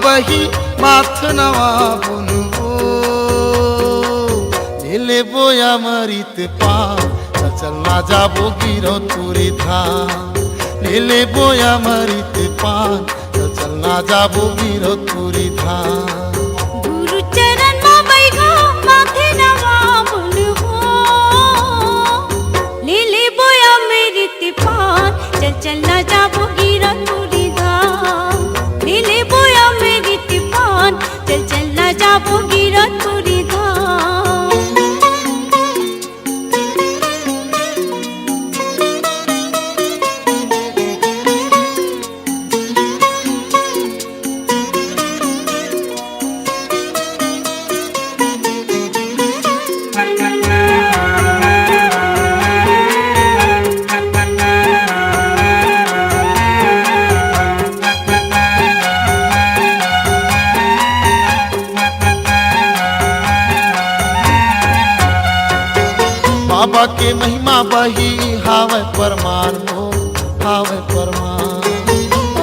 बही माथ नवा बुनबो ले बोया मरित पा चल ना जाबो गिरो तुरी धाम ले बोया मरित पान चल ना जाबो गिरो तुरी धाम गुरु चरण मा बैठो माथे नवा बुनबो ले बोया मरित पान चल ना जाबो गिरो तुरी धाम ले बोया मरित पान चल ना जाबो गिरो तुरी धाम। बाबा के महिमा बही हावे परमान हो हावे परमान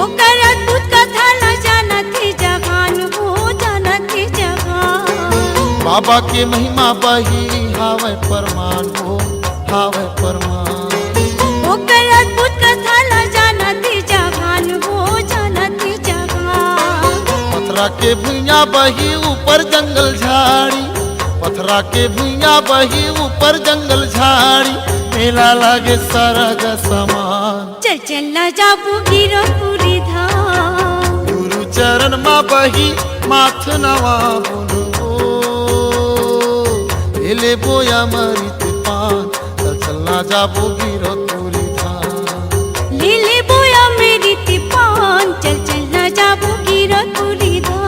ओकर अद्भुत कथा न जानत जहान हो जानत जहान। बाबा के महिमा बही हावे परमान हो हावे परमान ओकर अद्भुत कथा न जानत जहान हो जानत जहान। पथरा के भुइया बही ऊपर जंगल झाड़ी पथरा के भुइया बही ऊपर जंगल झाड़ी मेला लागे सरग समान चल ना जाबो गिरो तुरी धाम गुरु चरण मा बही माथ नवा बुनबो ले बोया मरित पान चल ना जाबो गिरो तुरी धाम ले बोया मेरी तिपान चल ना जाबो गिरो तुरी धाम।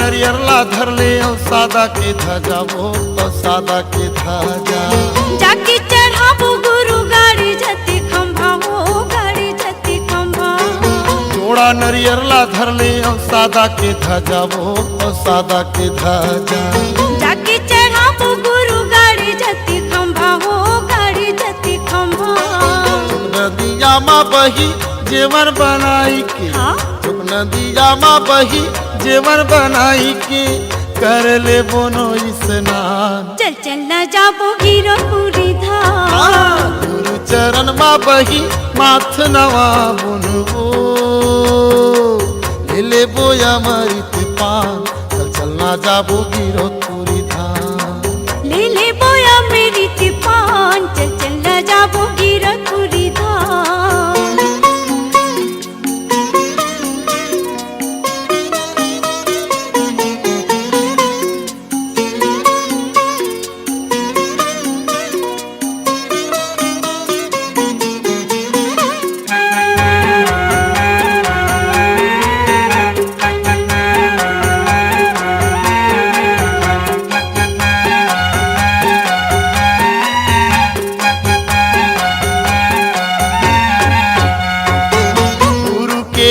नरियर ला धर ले और सादा के ध्वजा वो और सादा के ध्वजा जाके चढ़ाबो गुरु गाड़ी जति खंभा हो गाड़ी जति खंभा। जोड़ा नरियर ला धर ले और सादा के ध्वजा वो और सादा के ध्वजा जाके चढ़ाबो गुरु गाड़ी जति खंभा हो गाड़ी जति खंभा। नदिया माँ बही जेवर बनाई के नदिया माँ बही जेवर बनाई के कर ले बोनो स्नान चल ना जाबो गिरो तुरी धाम गुरु चरण मा बही माथ नवा बुनबो ले बोया मरित पान चल ना जाबो गिरो तुरी धाम ले बोया मेरी तिपान चल ना जाबो गिरो तुरी धाम।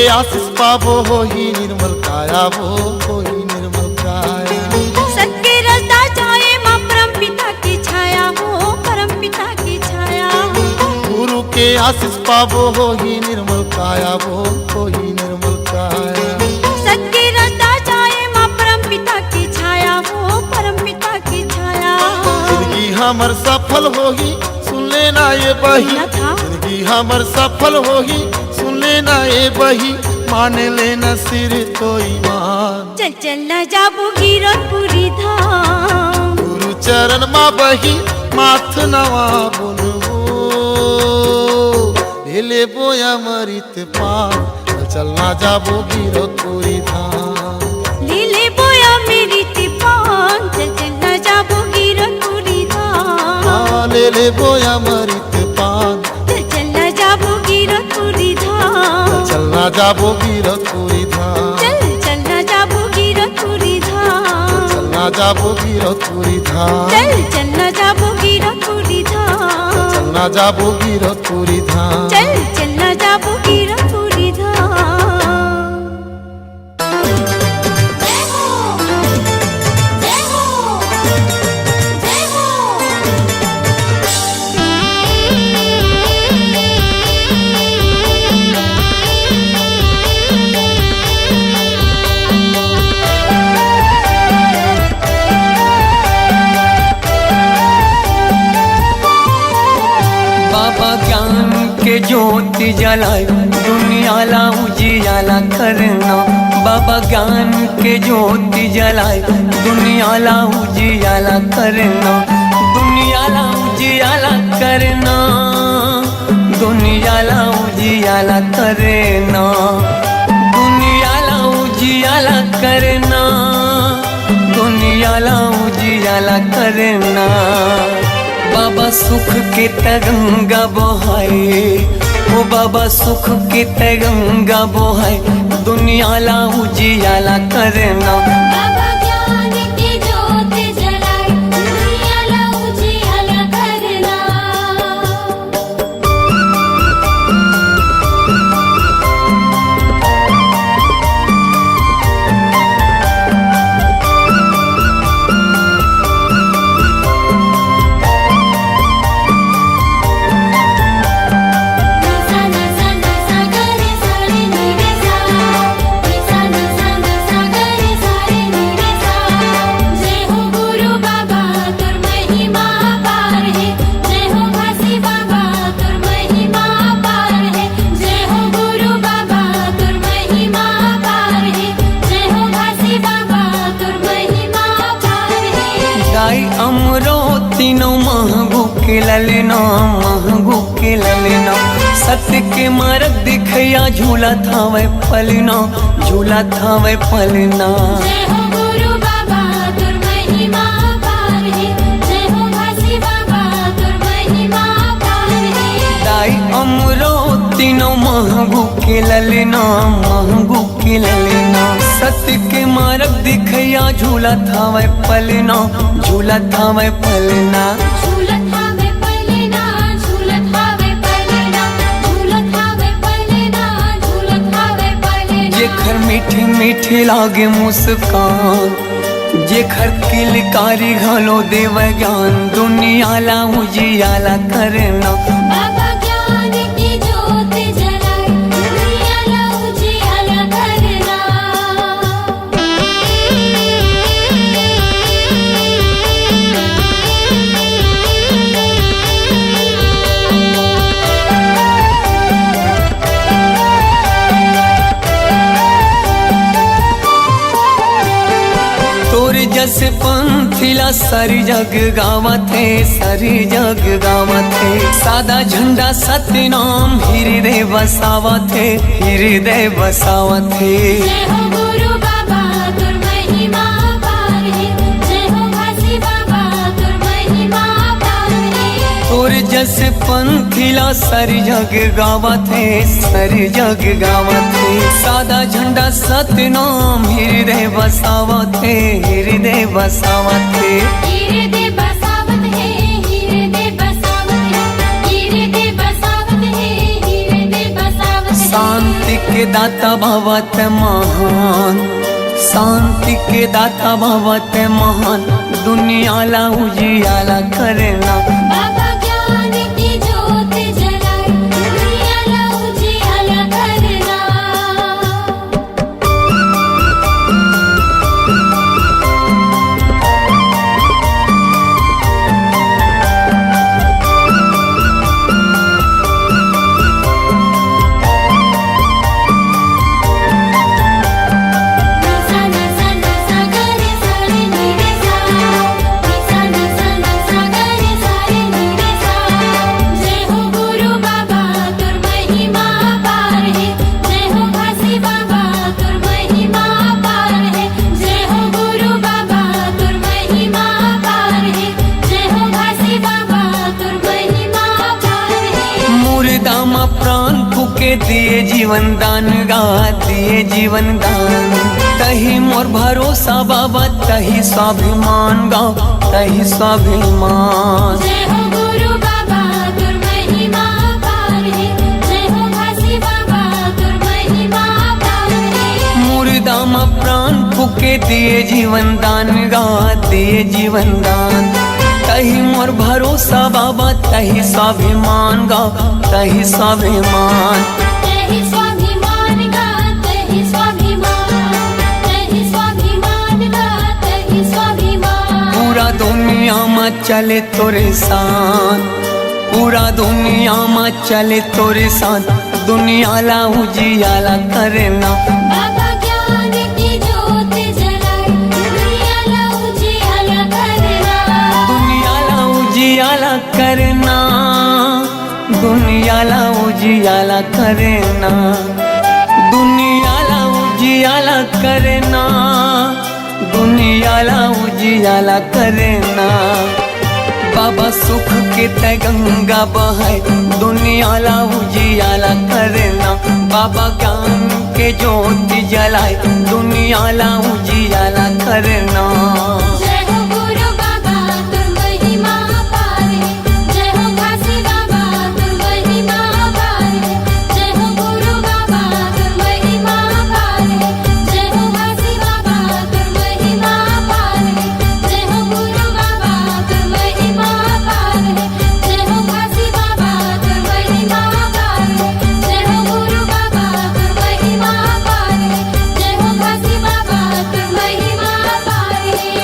आशीष पाबो हो ही निर्मल काया वो हो ही निर्मल काया सत्य रसदा जाए माँ परम पिता की छाया हो परम पिता की छाया। गुरु के आशीष पाबो हो ही निर्मल काया वो हो ही निर्मल काया सत्य रसदा जाए माँ परम पिता की छाया हो परम पिता की छाया। जिंदगी हमर सफल होही सुन लेना ये बही जिंदगी हमर सफल होही सुन लेना ये बही मान लेना सिर तो ईमान चल ना जाबो गिरो तुरी धाम गुरु चरण मा बही माथ नवा बुनबो ले बोया मरित पान चल ना जाबो गिरो तुरी धाम ले बोया मेरी तिपान चल ना जाबो गिरो तुरी धाम ले बोया मरित पान चल ना जाबो गिरो तुरी धाम चलना जाबो गिरतपुरी धाम चल चलना जाबो गिरतपुरी धाम चलना जाबो गिरतपुरी धाम चल चलना जाबो गिरतपुरी धाम चलना जाबो गिरतपुरी धाम चल चलना जाबो गिरतपुरी धाम जय हो जय हो जय हो बाबा ज्ञान के ज्योति जलाए दुनियाला उजियाला करना बाबा ज्ञान के ज्योति जलाए दुनियाला उजियाला करना दुनियाला उजियाला करना दुनियाला उजियाला करना दुनियाला उजियाला करना दुनियाला उजियाला करना बाबा सुख के तगंगा बहाए ओ बाबा सुख के तगंगा बहाए दुनियाला उजियाला करना बाबा ज्ञान की ज्योत जलाए दुनियाला उजियाला करना जय हो गुरु बाबा तुर महिमा पार है जय हो घासी बाबा तुर महिमा पार है जय हो गुरु बाबा तुर महिमा पार है जय हो घासी बाबा तुर महिमा पार है गाय अमरो तीनों महगू के ललना सत्य के मार्ग दिखया झूला था वह पलना झूला था वह पलना जय हो गुरु बाबा तुर महिमा पार है जय हो घासी बाबा तुर महिमा पार है दाई अमरो तीनों महगू के ललना सत्य के मार्ग दिखया झूला था वह पलना झूला था वह पलना झूलत हावे पलना झूलत हावे पलना झूलत हावे पलना झूलत हावे पलना जेखर मीठी मीठी लागे मुस्कान जेखर किलकारी घलो देव ज्ञान दुनियाला उजियाला करना बाबा ज्ञान की ज्योत जलाए दुनियाला उजियाला करना तोर जस पंथिला सारी जग गावत है सादा झंडा सत्य नाम हृदय बसावत है जय हो गुरु बाबा तुर महिमा पार है जय हो घासी बाबा तुर महिमा पार है तोर जस पंथिला सारी जग गावत है सादा झंडा सत्य नाम हृदय बसावत है हीरे दे बसावत है हीरे दे बसावत है हीरे दे बसावत है हीरे दे बसावत है शांति के दाता भवत महान शांति के दाता भवत महान दुनियाला उजियाला करना बाबा ज्ञान की ज्योत जलाए दुनियाला उजियाला करना सा सा सा सा सा सा सा सा सा सा सा सा सा सा सा सा सा सा के दिए जीवन दान गा दिए जीवन दान। तही मोर भरोसा बाबा तही स्वाभिमान गा तही स्वाभिमान। जय हो गुरु बाबा तुर महिमा पार है, जय हो घासी बाबा तुर महिमा पार है। मुर्दा में प्राण फूके दिए जीवन दान गा दिए जीवन दान। तही मोर भरोसा बाबा तही स्वाभिमान गा तही स्वाभिमान। तही स्वाभिमान गा तही स्वाभिमान, तही स्वाभिमान गा तही स्वाभिमान। पूरा दुनिया में चले तोरे साथ, पूरा दुनिया में चले तोरे साथ। दुनिया ला उजियाला करना बाबा ज्ञान की ज्योत जलाए, दुनिया ला उजियाला करना। दुनिया ला उजियाला करना दुनिया ला उजियाला करना दुनिया ला उजियाला करना दुनिया ला उजियाला करना। बाबा सुख के तय गंगा बहाय दुनिया ला उजियाला करना। बाबा ज्ञान के ज्योति जलाए दुनिया ला उजियाला करना। जय हो गुरु बाबा तुर महिमा पार है, जय हो घासी बाबा तुर महिमा पार है। जय हो गुरु बाबा तुर महिमा पार है, जय हो घासी बाबा तुर महिमा पार है। जय हो गुरु बाबा तुर महिमा पार है, जय हो घासी बाबा तुर महिमा पार है। जय हो गुरु बाबा तुर महिमा पार है, जय हो घासी बाबा तुर महिमा पार है।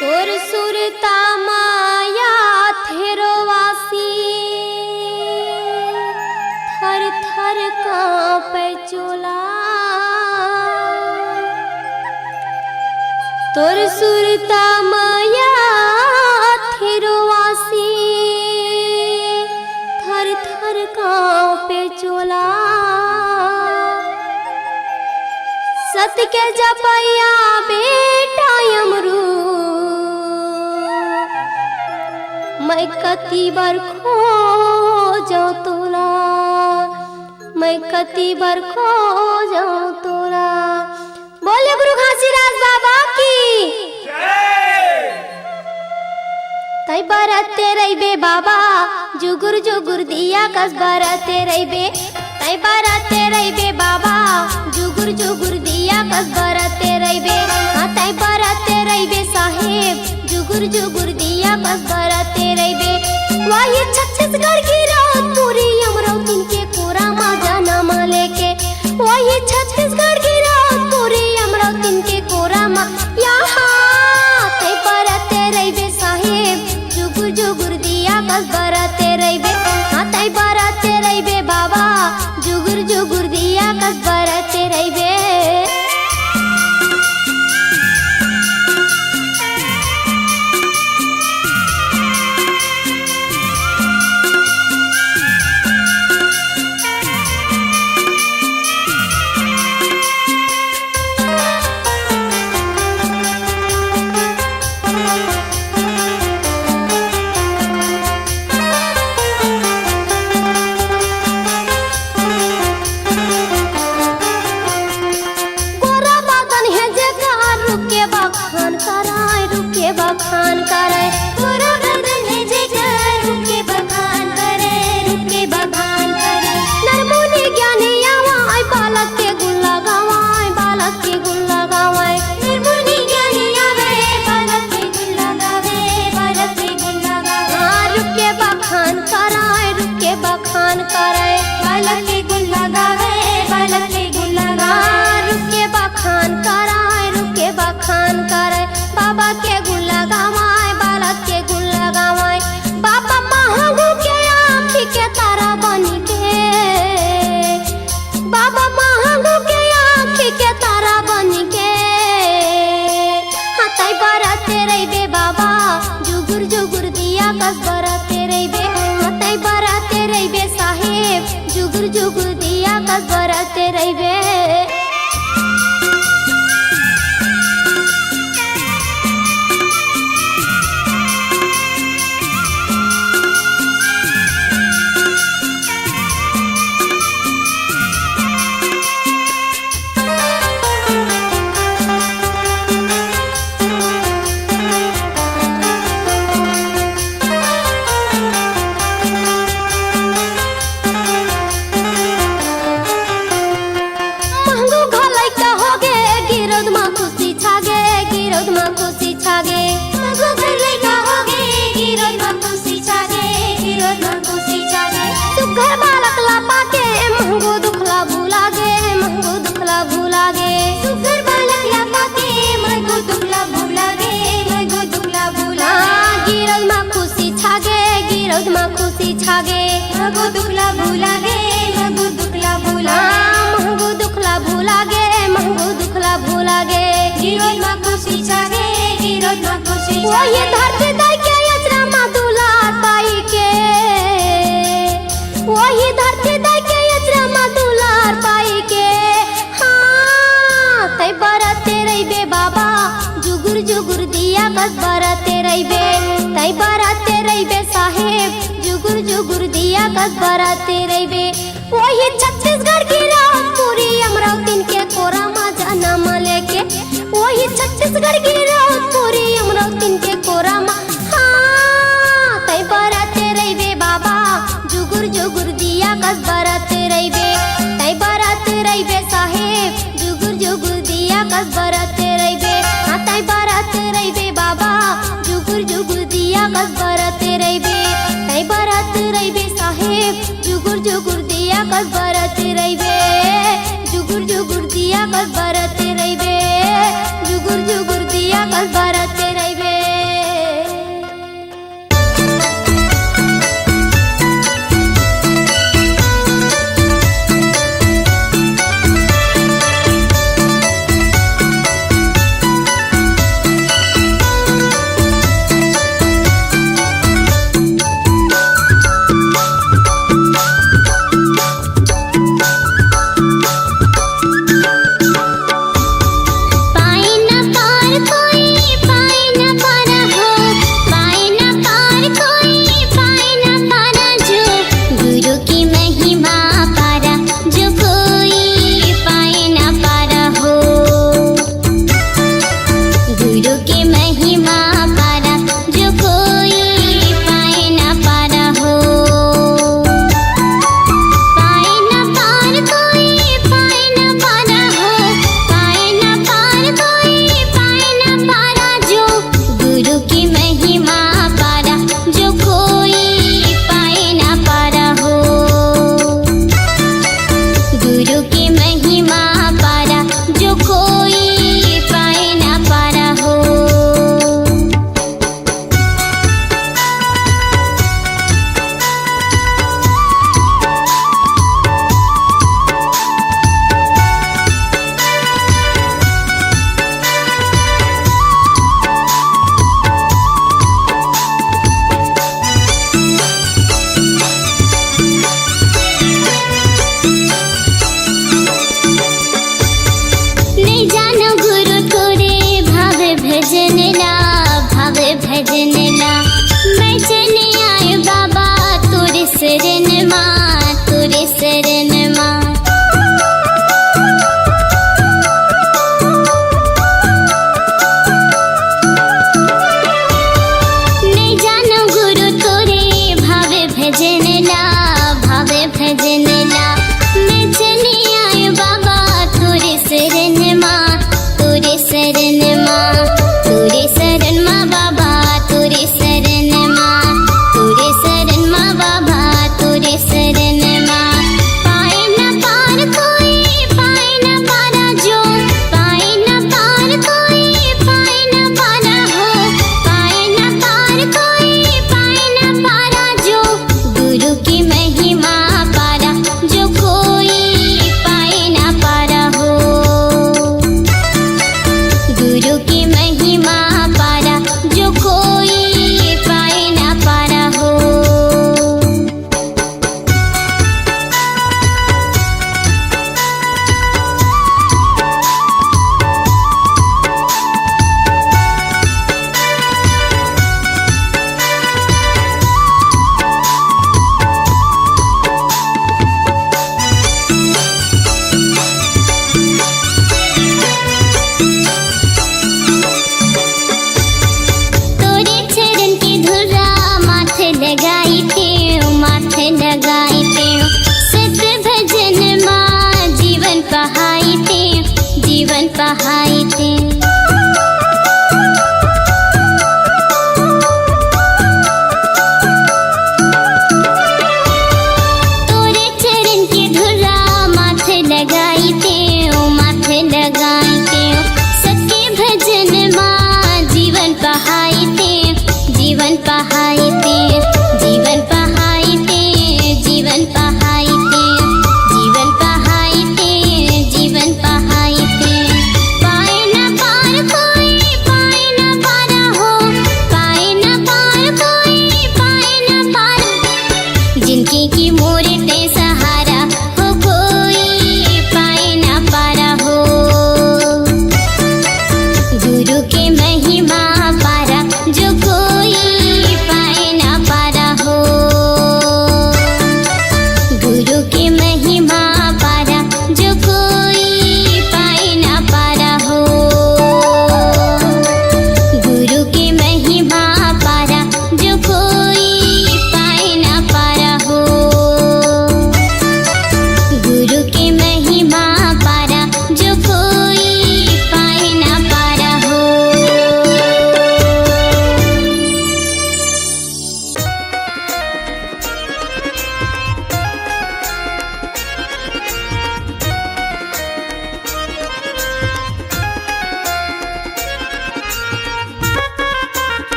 तोर सुरता माया थेरो वासी, थर थर कांपे चोला। तोर सुरता माया थेरो वासी, थर थर कांपे चोला। सत के जपैया बेटा यमरू, मैं कती बार खो जाऊं तोला, मैं कती बार खो जाऊं तोला। बोले गुरु घासीराज बाबा की तई बरते रहिबे बाबा जुगुर जुगुर दिया कस बरते रहिबे। तई बरते रहिबे बाबा जुगुर जुगुर दिया कस बरते रहिबे। हाँ तई बरते रहिबे साहेब जुगुर जुगुर दिया कस बरते रहिबे। वही छत्तीसगढ़ की रात पूरी अमरावती के कोरा माँ जाना माँ लेके। वही छत्तीसगढ़ की रात पूरी अमरावती के कोरा माँ यहाँ तई बरते रहिबे साहेब जुगुर जुगुर दिया कस बरते रहिबे। हाँ तई बरते रहिबे बाबा जुगुर जुगुर दिया कस बरते रहिबे। कस बरते रहिबे तै बरते रहिबे साहेब जुगुर जुगुर दिया कस बरते रहिबे खुशी छागे मगो घरले का होगे गिरोद में खुशी छागे गिरोद में खुशी छागे सुघर बालक ला पाके महंगो दुखला भूलागे महंगो दुखला भूलागे सुघर बालक ला पाके महंगो दुखला भूलागे महंगो दुखला भूला गिरोद में खुशी छागे गिरोद में खुशी छागे महंगो दुखला भूलागे महंगो दुखला भूला महंगो दुखला भूलागे महंगो दुखला भूलागे गिरोद में खुशी छागे गिरोद में खुशी वही धरती दाई के अचरा में दुलार पाई के वही धरती दाई के अचरा में दुलार पाई के हाँ तै बरते रहिबे बाबा जुगुर जुगुर दिया कस बरते रहिबे तै बरते रहिबे साहेब जुगुर जुगुर दिया कस बरते रहिबे वही छत्तीसगढ़ की रात पूरी अमरावती के कोरा में जन्म लेके वही छत्तीसगढ़ की रात पूरी अमरावती के कोरा में हाँ तै बरते रहिबे बाबा जुगुर जुगुर दिया कस बरते रहिबे तै बरते रहिबे साहेब जुगुर जुगुर दिया कस बरते रहिबे हाँ तै बरते रहिबे बाबा जुगुर जुगुर दिया कस बरते रहिबे तै बरते रहिबे साहेब जुगुर जुगुर दिया कस बरते रहिबे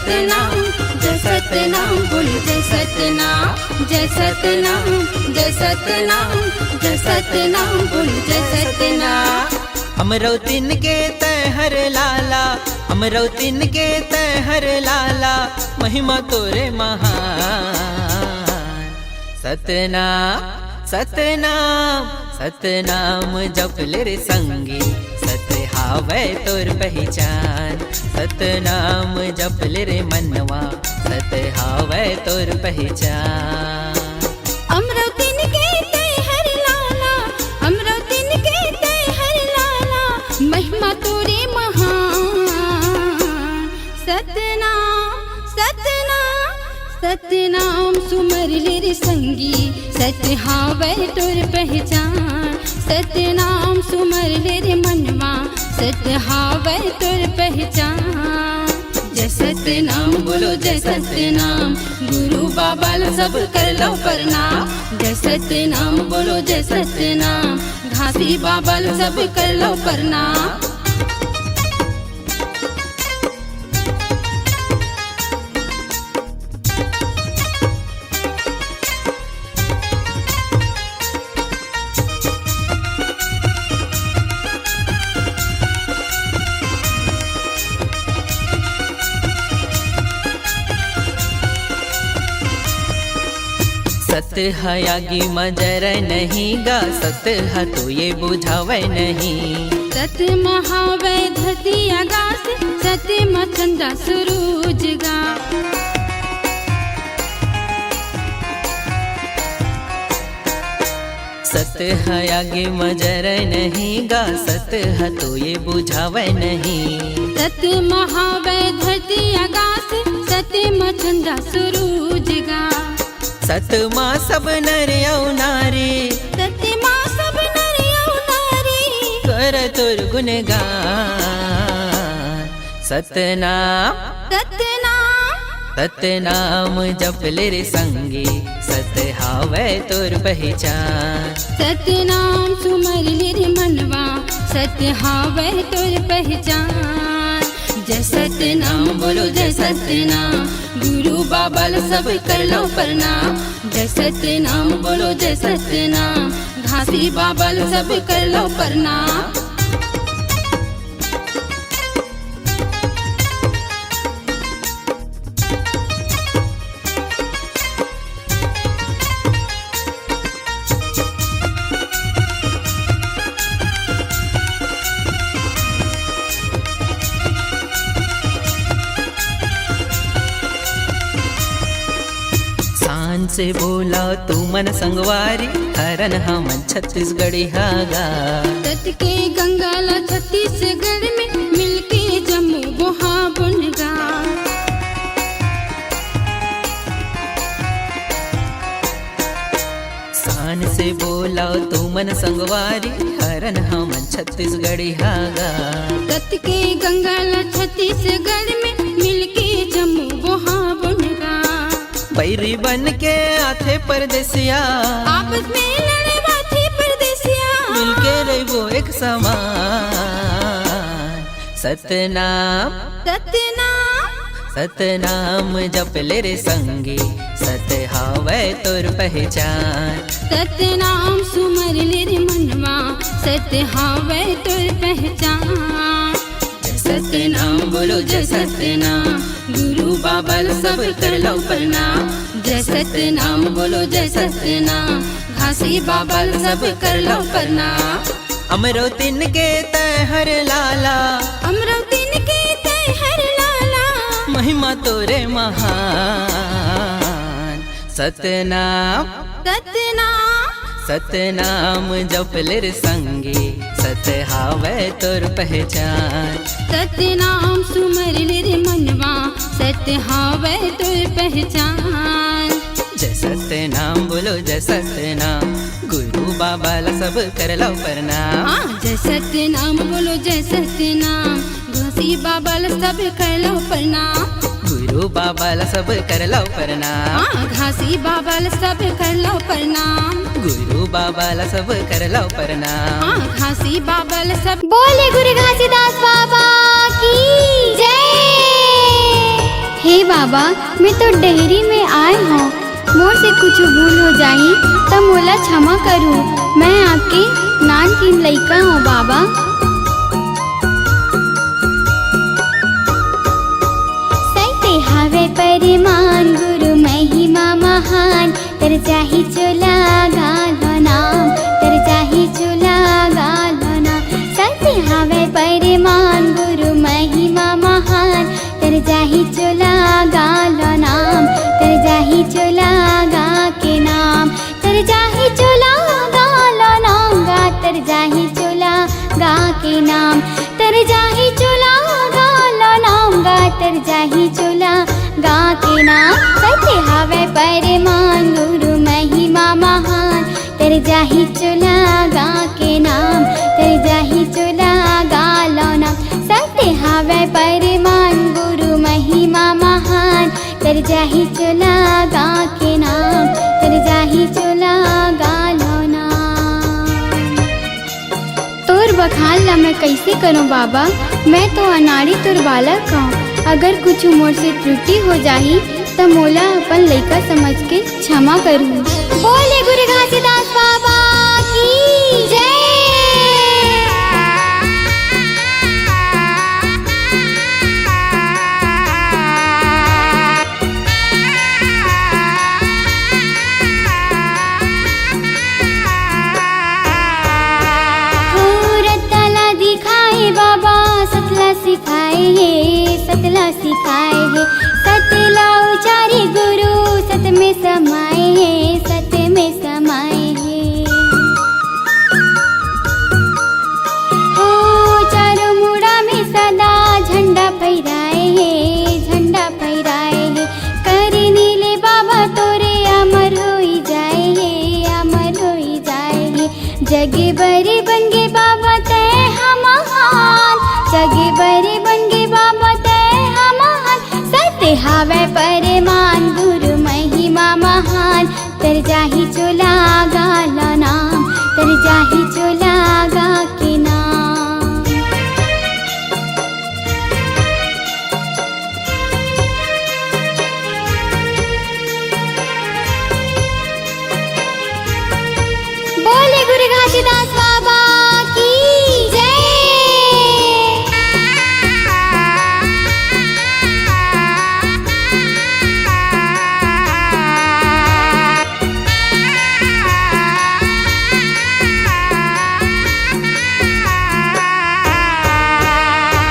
सतनाम जय सतनाम बोल जय सतनाम जय सतनाम जय सतनाम जय सतनाम बोल जय सतनाम। हमरो तिन के तहर लाला, हमरो तिन के तहर लाला, महिमा तोरे महान। सतनाम सतनाम सतनाम जपले रे संगी, सत हावे तोर पहचान। सतनाम जपले रे मनवा, सत हावे तोर पहचान। अमरौतिन के तहर लाला, अमरौतिन के तहर लाला, महिमा तोरे महान। सतनाम सतनाम सतनाम सुमर ले रे संगी, सत हावे तोर पहचान। सतनाम सुमर ले रे मनवा, सत हावे तोर पहचान। जय सतनाम बोलो जय सतनाम, गुरु बाबा ला सब कर लो प्रणाम। जय सतनाम बोलो जय सतनाम, घासी बाबा ला सब कर लो प्रणाम। सत हयागी मजर नहीं गा, सत ह तो ये बुझावे नहीं। सत महावै धरती आकाश, सत मचंदा सूरज गा। सत हयागी मजर नहीं गा, सत ह तो ये बुझावे नहीं। सत महावै धरती आकाश, सत मचंदा सूरज गा। सत माँ सब नर औ नारी, सत माँ सब नर औ नारी, कर तुर गुणगान। सतनाम सतनाम सतनाम जपले रे संगी, सत हावे तोर पहचान। सतनाम सुमर ले रे मनवा, सत हावे तोर पहचान। जय सतनाम बोलो जय सतनाम, गुरु बाबा ला सब कर लो प्रणाम। जय सतनाम बोलो जय सतनाम, घासी बाबा ला सब कर लो प्रणाम। शान से बोला तू मन संगवारी, हरन हमन छत्तीसगढ़ी हागा। तट के गंगा ला छत्तीसगढ़ में, मिलके जम्मू बोहा बुनगा। शान से बोला तू मन संगवारी, हरन हमन छत्तीसगढ़ी हागा। तट के गंगा ला छत्तीसगढ़ में, मिलके जम्मू बोहा बुनगा। बैरी बन के आथे परदेसिया, आपस में लड़े बाथी परदेसिया, मिलके रहो एक समान। सतनाम सतनाम सतनाम जपले रे संगी, सत हावे तोर पहचान। सतनाम सुमर ले रे मनवा, सत हावे तोर पहचान। जय सतनाम बोलो जय सतनाम, गुरु बाबा ला सब कर लो प्रणाम। जय सतनाम बोलो जय सतनाम, घासी बाबा ला सब कर लो प्रणाम। अमरो तिन के तहर लाला, अमरौतिन के तहर लाला, महिमा तोरे महान। सतनाम सतनाम सतनाम जपले रे संगी, सत हावे तोर पहचान। सतनाम सुमर ले रे मनवा, सत हावे तोर पहचान। जय सतनाम बोलो जय सतनाम, गुरु बाबा ला सब कर लो प्रणाम। हाँ जय सतनाम बोलो जय सतनाम, घासी बाबा ला सब कर लो प्रणाम। गुरु बाबा ला सब कर लो प्रणाम। हाँ घासी बाबा ला सब कर लो प्रणाम। गुरु बाबा ला सब कर लो प्रणाम। हाँ घासी बाबा ला सब। बोले गुरु घासीदास बाबा की जय। हे बाबा, मैं तो डेहरी में आए हूँ। मोर से कुछ भूल हो जाही तो मोला क्षमा करू। मैं आपके नान की लइका हूँ बाबा। सैते हावे परिमान गुरु महिमा महान, तर जाही चोला गालो नाम, तर जाही चोला गालो नाम। सैते हावे परिमान गुरु महिमा महान, तर जाही चोला गालो नाम, तर जाही चोला गा के नाम, तर जाही चोला गालो नाम गा, तर जाही चोला गा के नाम, तर जाही चोला गालो नाम गा, तर जाही चोला गा के नाम। सत्य हावे परिमान गुरु महिमा महान, तर जाही चोला गा के नाम, तर जाही चोला गालो नाम। सत्य हावे परिमान गुरु महिमा महान, तर जाही चोला गा के नाम, तर जाही चोला गालो नाम। तोर बखान ला मैं कैसे करूँ बाबा? मैं तो अनाड़ी तोर बालक हूँ। अगर कुछ मोर से त्रुटि हो जाही तो मोला अपन लइका समझ के क्षमा करू। बोले गुरु घासीदास बाबा की जय। रत्तला दिखाए बाबा, सतला सिखाए है, सतला सिखाए है। सतला उचारे गुरु, सत में समाए है, सत में समाए है। ओ चारों मुड़ा में सदा झंडा फहराए है, झंडा फहराए है। करने ले बाबा तोरे अमर होई जाए है, अमर होई जाए है। जगे बरे बन गे बाबा तय हम महान, जगे बरे बन गे बाबा तय हम महान। सत्य हावे परिमान गुरु महिमा महान, तर जाही चोला गालो नाम, तर जाही चोला गा के नाम। बोले गुरु घासीदास बाबा की जय।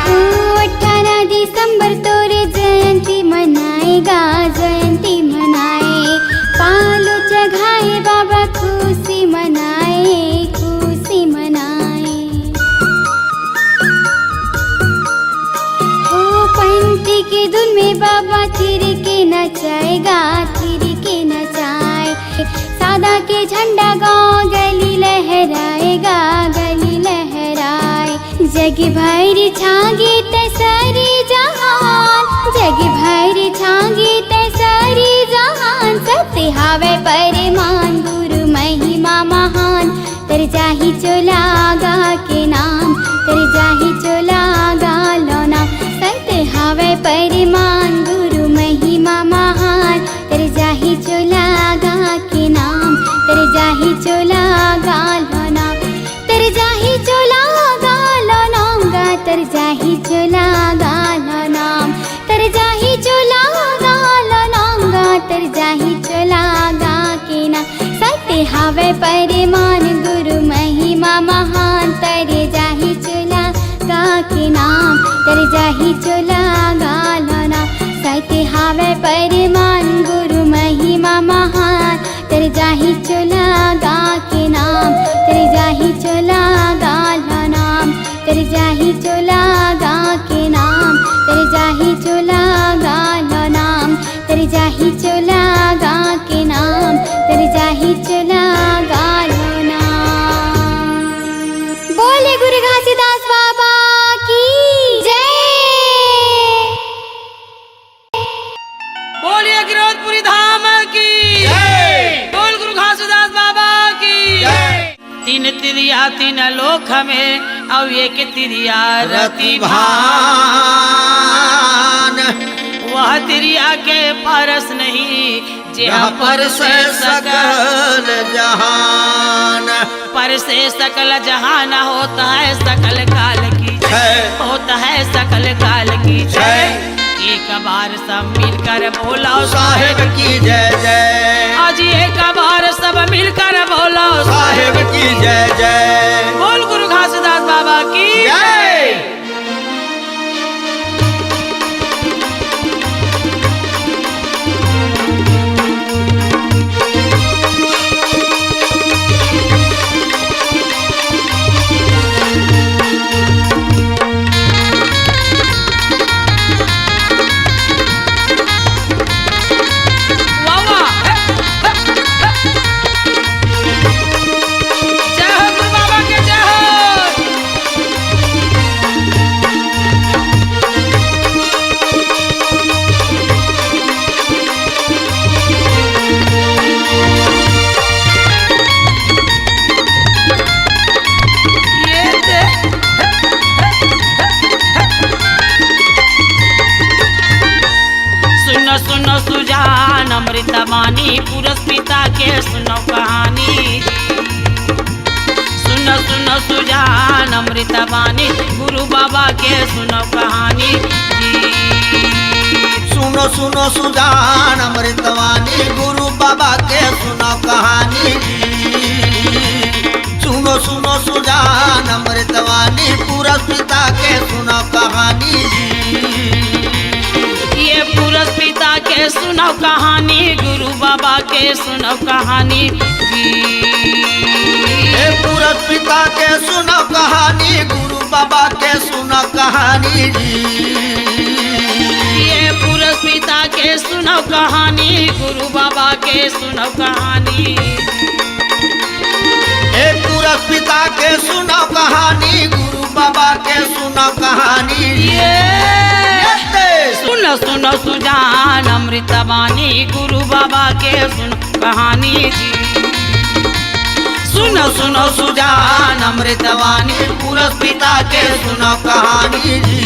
ओ 18 दिसंबर तोरे जयंती मनाएगा, जयंती मनाए। पालो चढ़ाए बाबा, खुशी मनाए, खुशी मनाए। ओ पंथी के धुन में बाबा थिर के नचाएगा, थिर के नचाए। सादा के झंडा गाँव गली लहराएगा, गली लहराए। जग भर छागे तैसारी जहान, जग भर छागे तैसारी जहान। सत्य हावे परिमान गुरु महिमा महान, तर जाही चोला गा के नाम, तर जाही चोला गालो नाम। सत्य हावे परिमान गुरु महिमा महान, तर जाही चोला गा के नाम, तर जाही चोला गालो नाम, तर जाही चोला गालो नाम गा, तर जाही चोला गालो नाम, तर जाही चोला गालो नाम गा, तर जाही चोला गा के नाम। सत्य हावे परिमान गुरु महिमा महान, तर जाही चोला गा के नाम, तर जाही चोला गालो नाम। सत्य हावे परिमान गुरु महिमा महान, तर जाही चोला गा के नाम, तर जाही चोला गालो नाम, तर जाही चोला गा के नाम, तर जाही चोला गालो नाम, तर जाही चोला गा के नाम, तर जाही चोला गालो नाम। बोले गुरु घासीदास बाबा की जय। बोलिए गिरौदपुरी धाम की बोल गुरु घासीदास बाबा की। तीन तिरिया तीन लोक में अब एक तिरिया रति भान, वह दरिया के पारस नहीं जहाँ पर से सकल जहान, पर से सकल जहान होता है सकल काल की जय, होता है सकल काल की जय। एक बार सब मिलकर बोलो साहेब की जय जय, आज एक बार सब मिलकर बोलो साहेब की जय जय, बोल गुरु घासीदास बाबा की जय। वाह वाह जय हो गुरु बाबा के जय हो। ये दे सुनो सुनो सुजान अमृतवाणी पुरुष पिता के सुनो कहानी। सुनो सुनो सुजान अमृतवाणी गुरु बाबा के सुनो कहानी। सुनो सुनो सुजान अमृतवाणी गुरु बाबा के सुनो कहानी। सुनो सुनो सुजान अमृतवाणी पुरुष पिता के सुनो कहानी। ये पुरुष पिता के सुनो कहानी गुरु बाबा के सुनो कहानी। हे पुरुष पिता के सुनो कहानी गुरु बाबा के सुनो कहानी। ये पुरुष पिता के सुनो कहानी गुरु बाबा के सुनो कहानी। हे पुरुष पिता के सुनो कहानी गुरु बाबा के सुनो कहानी। सुनो सुनो सुजान अमृतवाणी गुरु बाबा के सुनो कहानी जी। सुनो सुनो सुजान अमृतवाणी पुरुष पिता के सुनो कहानी जी।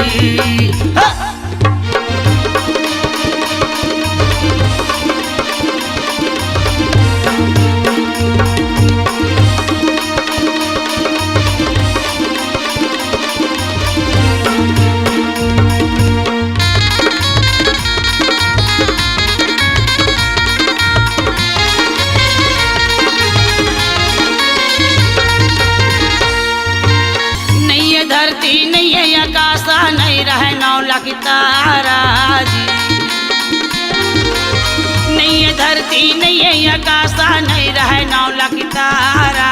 नहीं ये धरती नहीं है आकाशा नहीं रहे 9 लाख तारा जी। नहीं ये धरती नहीं है आकाशा नहीं रहे 9 लाख तारा।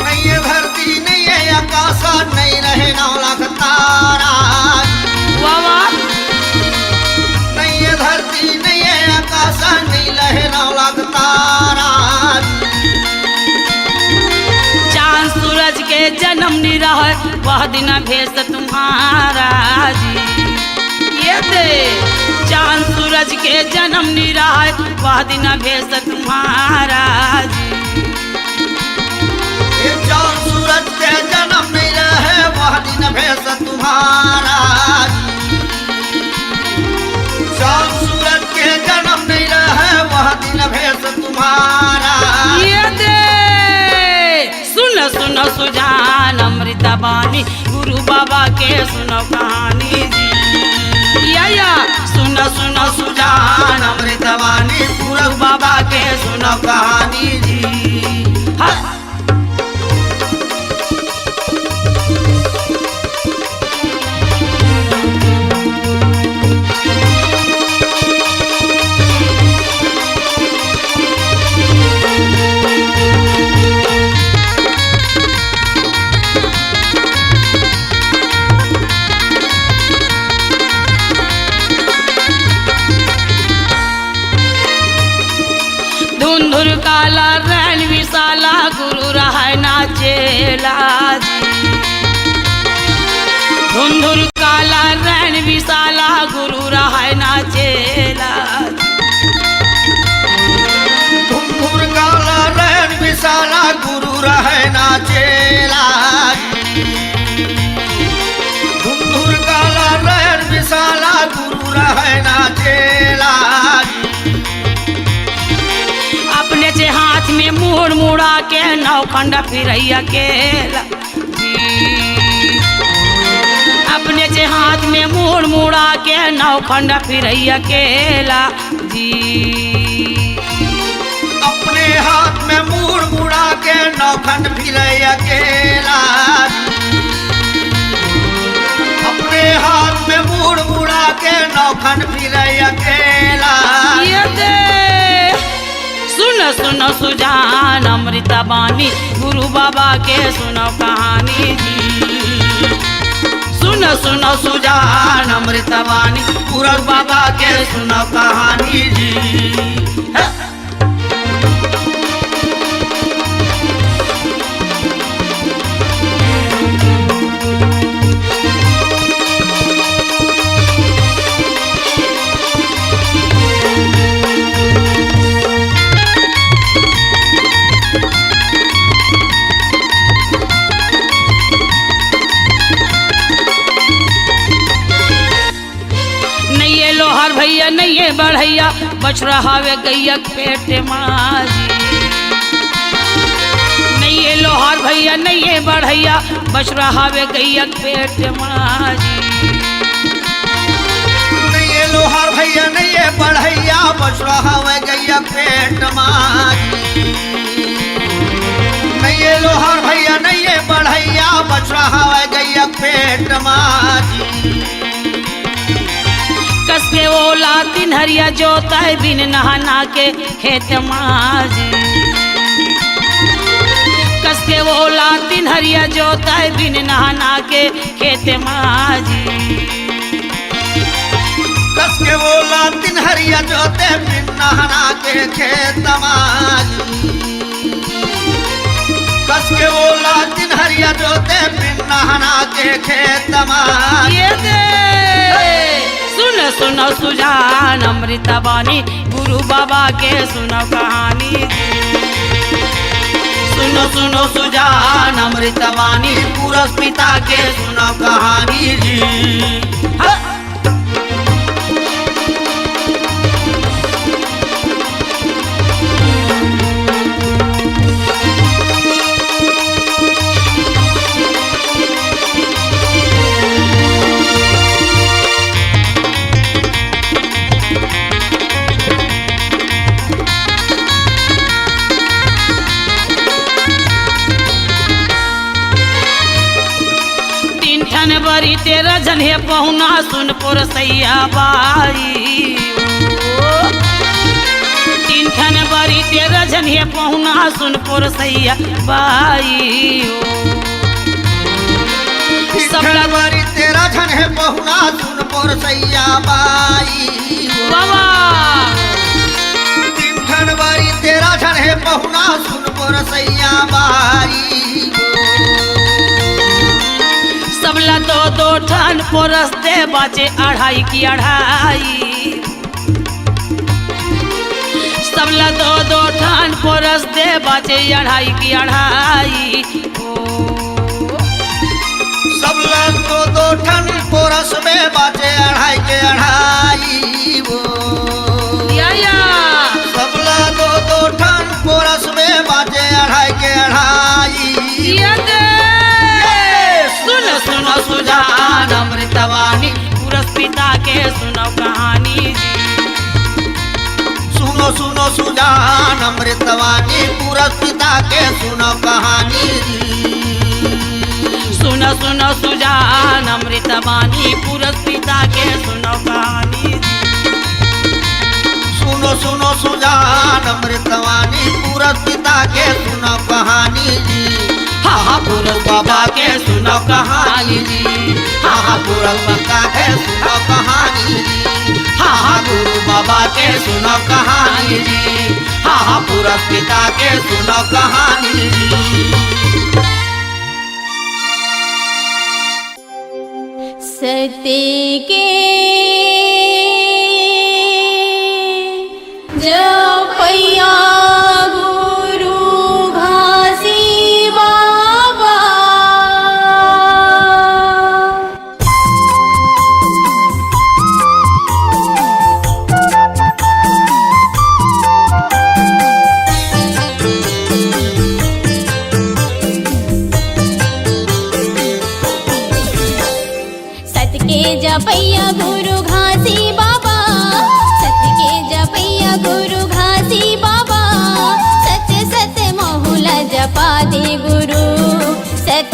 नहीं ये धरती नहीं है आकाश नहीं रहे 9 लाख तारा। वाह वाह नहीं ये धरती नहीं है आकाश नहीं रहे 9 लाख तारा। चांद सूरज के जन्म निरह वह दिन भेष तुम्हारा जी। ये दे चांद सूरज के जन्म निरह वह दिन भेष तुम्हारा जी। ये चांद सूरज के जन्म नहीं रहे वह दिन भेष तुम्हारा। चांद सूरज के जन्म नहीं रहे वह दिन भेष तुम्हारा। ये दे सुनो सुनो सुजान अमृतवाणी गुरु बाबा के सुनो कहानी जी। या सुनो सुनो सुजान अमृतवाणी गुरु बाबा के सुनो कहानी जी। हाँ। धुंधुर काला रैन विशाला गुरु रहा नाचेला जी। धुंधुर काला रैन विशाला गुरु रहा नाचेला। धुंधुर काला रैन विशाला गुरु रहे नाचेला। धुंधुर काला रैन मुड़ा के नौखंड फिरैया अकेला जी। अपने से हाथ में मुड़ा के नौखंड फिरैया अकेला जी। अपने हाथ में मुड़ा के नौखंड फिरे अकेला। अपने हाथ में मुड़ा के नौखंड फिरे अकेला। ये दे सुनो सुनो सुजान अमृता बानी गुरु बाबा के सुनो कहानी जी। सुनो सुनो सुजान अमृता बानी गुरु बाबा के सुनो कहानी जी। भैया नहीं बढ़ैया बछड़ा हावे गैया पेट माजी। नहीं लोहार भैया नहीं बढ़ैया बछड़ा हावे गैया पेट माजी। नहीं लोहार भैया नहीं बढ़ैया बछड़ा हावे गैया पेट माजी। नहीं लोहार भैया नहीं बढ़ैया बछड़ा हावे गैया पेट माजी। कस के ओला तीन हरिया जोता है बिन नहाना के खेत माजी। कस के ओला तीन हरिया जोता है बिन नहाना के खेत माजी। कस के ओला तीन हरिया जोते बिन नहाना के खेत माजी। कस के ओला तीन हरिया जोते बिन नहाना के खेत माजी। ये दे सुनो सुनो सुजान अमृता बानी गुरु बाबा के सुनो कहानी। सुनो सुनो सुजान अमृता बानी पुरस पिता के सुनो कहानी जी। हाँ। बरी तेरा जन्हे पहुना सुनपुर सैया बाई। तीन ठन बरी तेरा जन्हे पहुना सुनपुर सैया बाई। सबला बरी तेरा जन्हे पहुना सुनपुर सैया बाई। बाबा तीन ठन बरी तेरा जन्हे पहुना सुनपुर सैया बाई। सबला दो ठन पोरस दे बाचे अढ़ाई की अढ़ाई। सबला दो ठन पोरस दे बाचे अढ़ाई की अढ़ाई। सबला दो ठन पोरस में बाचे अढ़ाई के अढ़ाई। या सबला दो ठन पोरस में बाचे अढ़ाई के अढ़ाई। सुनो सुनो सुजान अमृतवाणी पुरस पिता के सुनो कहानी जी। सुनो सुनो सुजान अमृतवाणी पुरस पिता के सुनो कहानी जी। सुनो सुनो सुजान अमृतवाणी पुरस पिता के सुनो कहानी जी। सुनो सुनो सुजान अमृतवाणी पुरस पिता के सुनो कहानी जी। हाँ हाँ पुरस बाबा के सुनो कहानी जी। हाँ हाँ पुरस पिता के सुनो कहानी जी। हाँ हाँ गुरु बाबा के सुनो कहानी जी। हाँ हाँ पुरस पिता के सुनो कहानी जी। सत्य के जपैया गुरु घासी बाबा।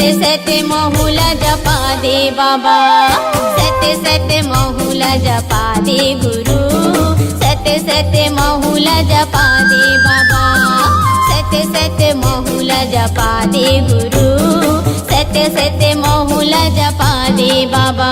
सत्य महुला जपा दे बाबा, सत्य महुला जपा दे गुरु, सत्य महुला जपा दे बाबा, सत्य महुला जपा दे गुरु, सत्य महुला जपा दे बाबा।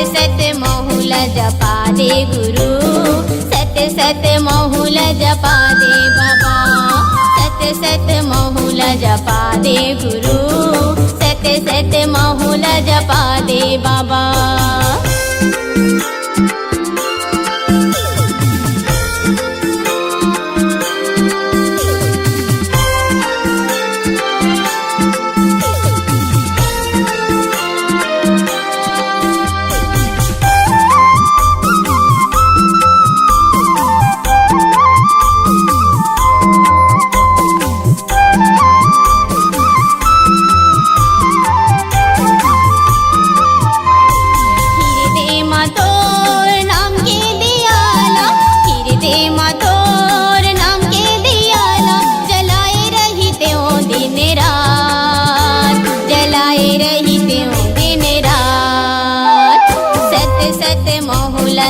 सत्य महुला जपा दे गुरु, सत्य महुला जपा दे बाबा, सत्य महुला जपा दे गुरु, सत्य महुला जपा दे बाबा।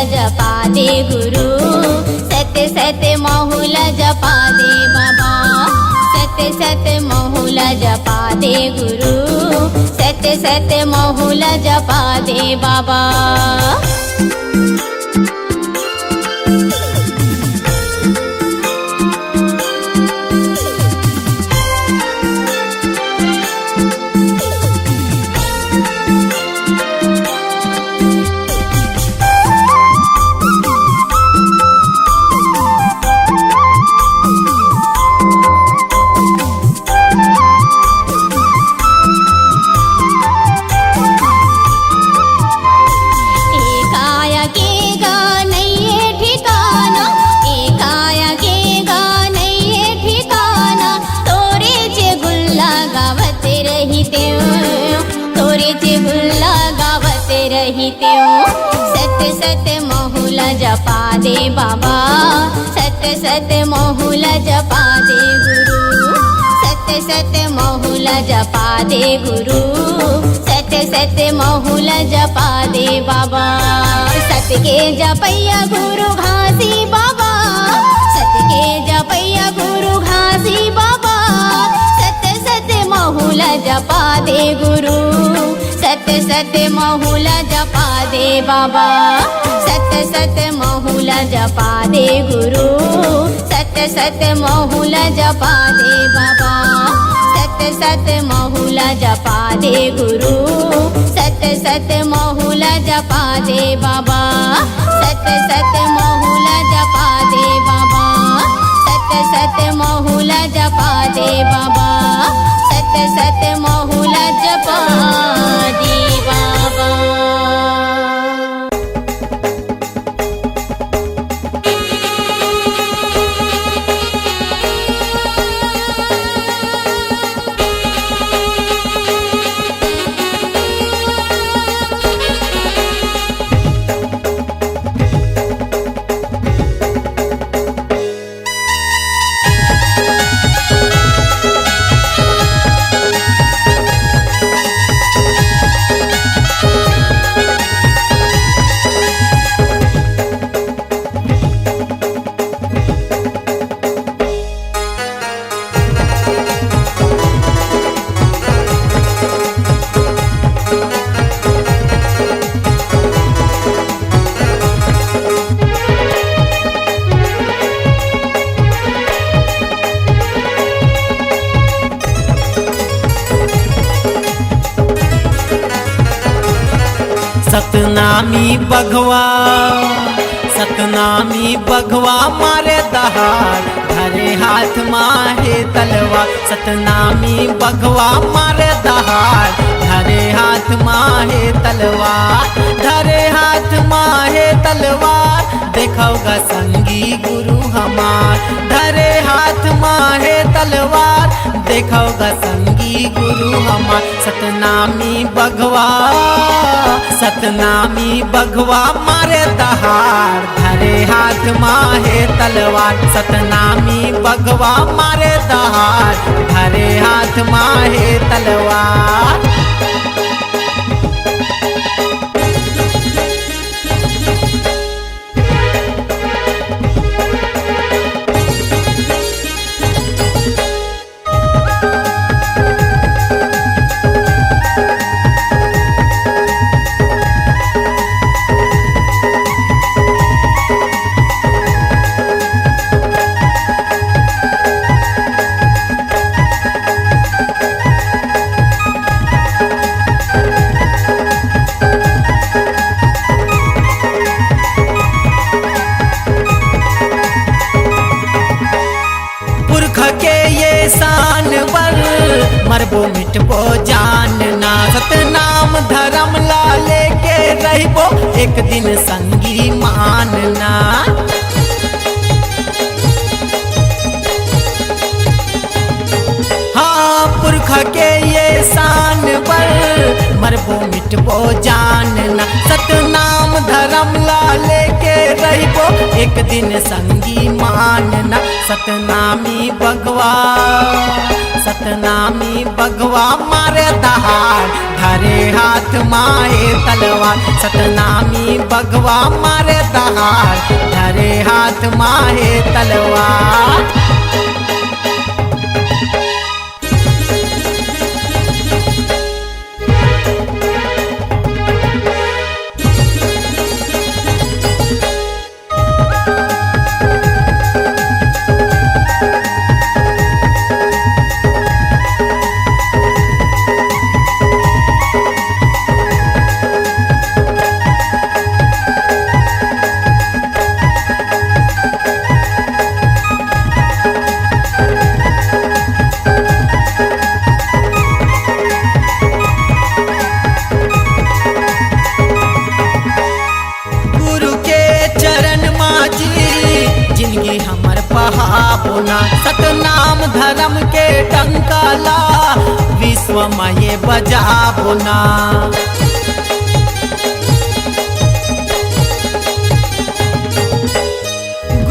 जपा दे गुरु, सत्य महुला जपा दे बाबा, सत्य महुला जपा दे गुरु, सत्य महुला जपा दे बाबा। सत्य महुला जपा दे बाबा, सत्य महुला जपा दे गुरु, सत्य महुला जपा दे गुरु, सत्य महुला जपा दे बाबा। सत्य के जपैया गुरु घासी बाबा, सत्य के जपैया गुरु घासी बाबा, सत्य महुला जपा दे गुरु, सत्य महुला जपा दे बाबा, सत्य महुला जपा दे गुरु, सत्य महुला जपा दे बाबा, सत्य महुला जपा दे गुरु, सत्य महुला जपा दे बाबा, सत्य महुला जपा दे बाबा, सत्य महुला जपा दे बाबा, सत्य महुला जपा दे बाबा। सतनामी बघवा सतनामी बघवा मारे दहाड़ धरे हाथ माहे तलवार सतनामी बघवा मारे दहाड़ धरे हाथ माहे तलवार धरे हाथ माहे तलवार देखोगा संगी गुरु हमार धरे हाथ माहे तलवार देखोगा संगी गुरु हमार सतनामी बघवा मारे दहाड़ धरे हाथ माहे तलवार सतनामी बघवा मारे दहाड़ धरे हाथ माहे तलवार मरबो मिटबो जानना सतनाम धर्म ला लेके रहबो एक दिन संगी मानना हाँ पुरख के ये शान पर मरबो मिटबो जानना सतनाम धर्म ला लेके रहबो एक दिन संगी मानना सतनामी बघवा मारे दहाड़ धरे हाथ माहे तलवार सतनामी बघवा मारे दहाड़ धरे हाथ माहे तलवार बहाबोना सतनाम धर्म के टंकाला विश्व में ये बजाबोना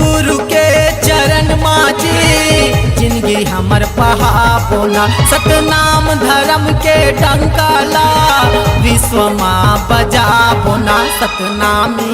गुरु के चरण माजी जिंदगी हमर पहाबोना सतनाम धर्म के टंकाला विश्व में बजाबोना सतनामी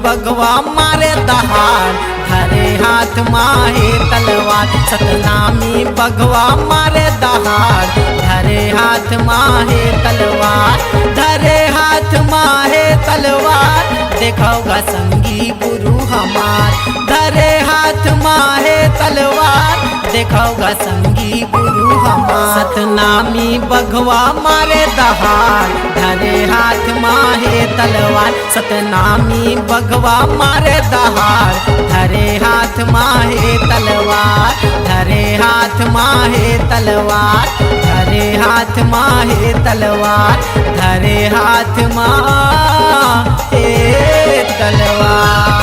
बघवा मारे दहाड़ धरे हाथ माहे तलवार सतनामी बघवा मारे दहाड़ धरे हाथ माहे तलवार धरे हाथ माहे तलवार देखोगा संगी गुरु हमार धरे हाथ माहे तलवार देखोगा संगी गुरु हमार सतनामी बघवा मारे दहाड़ धरे हाथ माहे तलवार सतनामी बघवा मारे दहाड़ धरे हाथ माहे तलवार धरे हाथ माहे तलवार धरे हाथ माहे तलवार धरे हाथ माहे तलवार